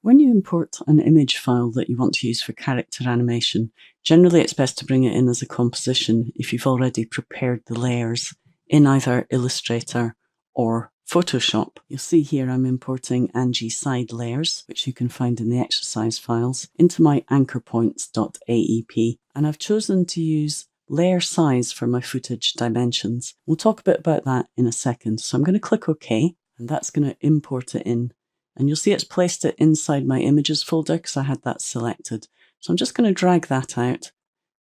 When you import an image file that you want to use for character animation, generally it's best to bring it in as a composition if you've already prepared the layers in either Illustrator or Photoshop. You'll see here I'm importing Angie side layers, which you can find in the exercise files, into my anchorpoints.aep, and I've chosen to use layer size for my footage dimensions. We'll talk a bit about that in a second. So I'm going to click OK, and that's going to import it in. And you'll see it's placed it inside my images folder because I had that selected. So I'm just going to drag that out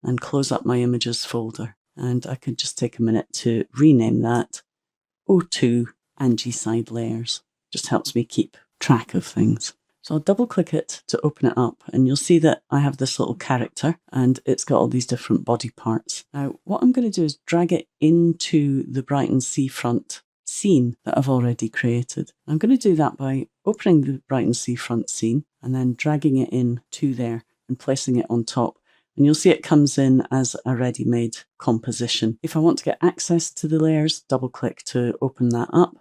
and close up my images folder. And I could just take a minute to rename that O2 Angie Side Layers. Just helps me keep track of things. So I'll double click it to open it up, and you'll see that I have this little character and it's got all these different body parts. Now what I'm going to do is drag it into the Brighton seafront scene that I've already created. I'm going to do that by opening the Brighton seafront scene and then dragging it in to there and placing it on top. And you'll see it comes in as a ready-made composition. If I want to get access to the layers, double click to open that up,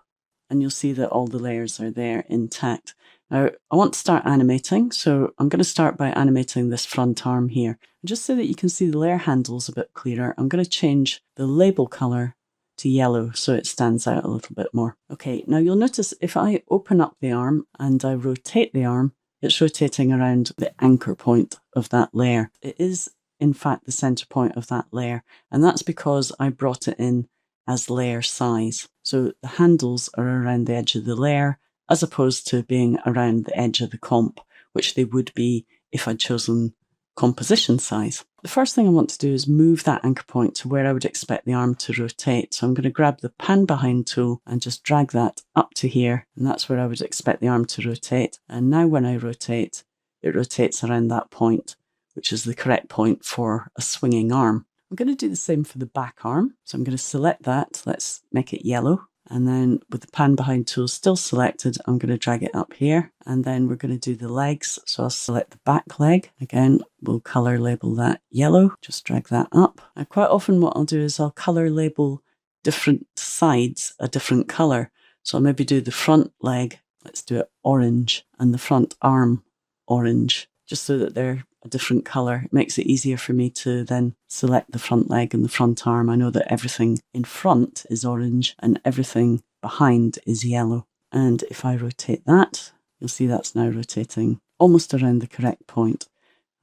and you'll see that all the layers are there intact. Now I want to start animating, so I'm going to start by animating this front arm here. And just so that you can see the layer handles a bit clearer, I'm going to change the label color to yellow so it stands out a little bit more. Okay, now you'll notice if I open up the arm and I rotate the arm, it's rotating around the anchor point of that layer. It is in fact the center point of that layer, and that's because I brought it in as layer size. So the handles are around the edge of the layer as opposed to being around the edge of the comp, which they would be if I'd chosen composition size. The first thing I want to do is move that anchor point to where I would expect the arm to rotate. So I'm going to grab the pan behind tool and just drag that up to here, and that's where I would expect the arm to rotate. And now when I rotate, it rotates around that point, which is the correct point for a swinging arm. I'm going to do the same for the back arm. So I'm going to select that. Let's make it yellow. And then with the pan behind tool still selected, I'm going to drag it up here. And then we're going to do the legs. So I'll select the back leg. Again, we'll color label that yellow. Just drag that up. And quite often what I'll do is I'll color label different sides a different color. So I'll maybe do the front leg. Let's do it orange, and the front arm orange, just so that they're a different color. It makes it easier for me to then select the front leg and the front arm. I know that everything in front is orange and everything behind is yellow. And if I rotate that, you'll see that's now rotating almost around the correct point.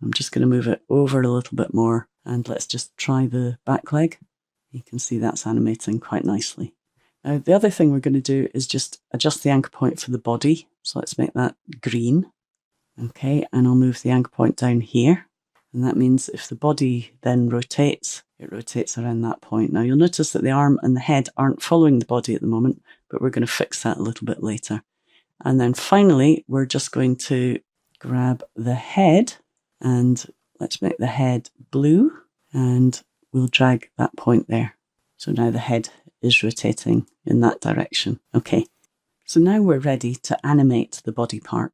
I'm just going to move it over a little bit more, and let's just try the back leg. You can see that's animating quite nicely. Now the other thing we're going to do is just adjust the anchor point for the body. So let's make that green. Okay, and I'll move the anchor point down here. And that means if the body then rotates, it rotates around that point. Now you'll notice that the arm and the head aren't following the body at the moment, but we're going to fix that a little bit later. And then finally, we're just going to grab the head, and let's make the head blue, and we'll drag that point there. So now the head is rotating in that direction. Okay, so now we're ready to animate the body part.